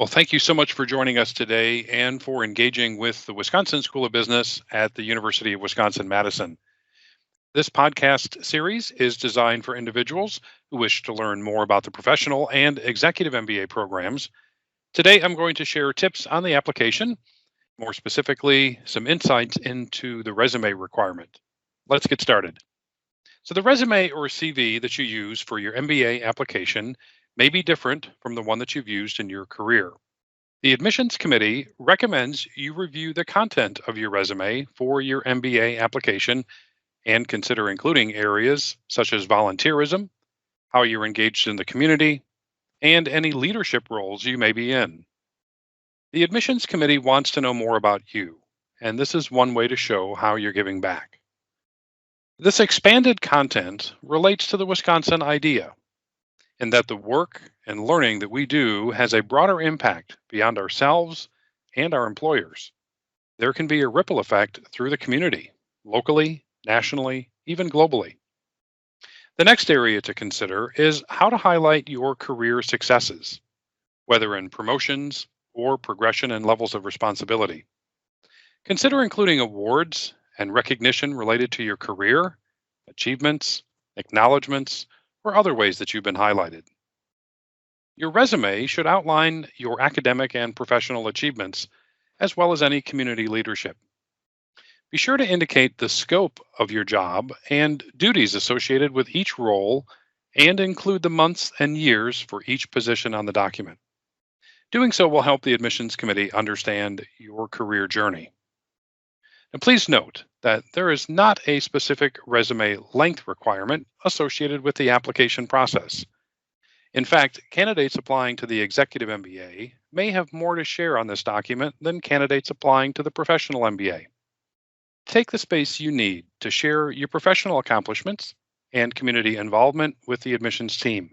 Well, thank you so much for joining us today and for engaging with the Wisconsin School of Business at the University of Wisconsin-Madison. This podcast series is designed for individuals who wish to learn more about the professional and executive MBA programs. Today, I'm going to share tips on the application, more specifically, some insights into the resume requirement. Let's get started. So, the resume or CV that you use for your MBA application may be different from the one that you've used in your career. The admissions committee recommends you review the content of your resume for your MBA application and consider including areas such as volunteerism, how you're engaged in the community, and any leadership roles you may be in. The admissions committee wants to know more about you, and this is one way to show how you're giving back. This expanded content relates to the Wisconsin idea, in that the work and learning that we do has a broader impact beyond ourselves and our employers. There can be a ripple effect through the community, locally, nationally, even globally. The next area to consider is how to highlight your career successes, whether in promotions or progression and levels of responsibility. Consider including awards and recognition related to your career, achievements, acknowledgments, or other ways that you've been highlighted. Your resume should outline your academic and professional achievements, as well as any community leadership. Be sure to indicate the scope of your job and duties associated with each role and include the months and years for each position on the document. Doing so will help the admissions committee understand your career journey. And please note that there is not a specific resume length requirement associated with the application process. In fact, candidates applying to the executive MBA may have more to share on this document than candidates applying to the professional MBA. Take the space you need to share your professional accomplishments and community involvement with the admissions team.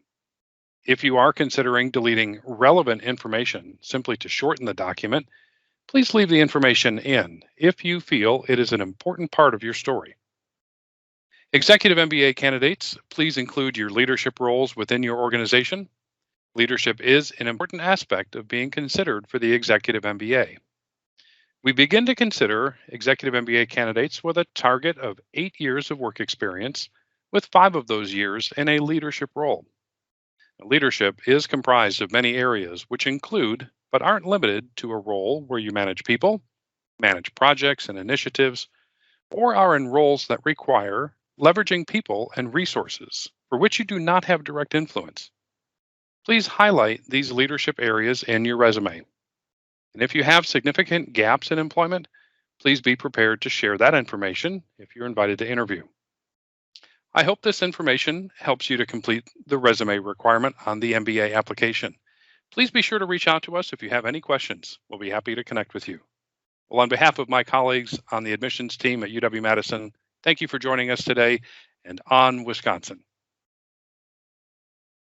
If you are considering deleting relevant information simply to shorten the document, please leave the information in if you feel it is an important part of your story. Executive MBA candidates, please include your leadership roles within your organization. Leadership is an important aspect of being considered for the executive MBA. We begin to consider executive MBA candidates with a target of 8 years of work experience, with 5 of those years in a leadership role. Leadership is comprised of many areas, which include, but aren't limited to, a role where you manage people, manage projects and initiatives, or are in roles that require leveraging people and resources for which you do not have direct influence. Please highlight these leadership areas in your resume. And if you have significant gaps in employment, please be prepared to share that information if you're invited to interview. I hope this information helps you to complete the resume requirement on the MBA application. Please be sure to reach out to us if you have any questions. We'll be happy to connect with you. Well, on behalf of my colleagues on the admissions team at UW-Madison, thank you for joining us today, and on Wisconsin.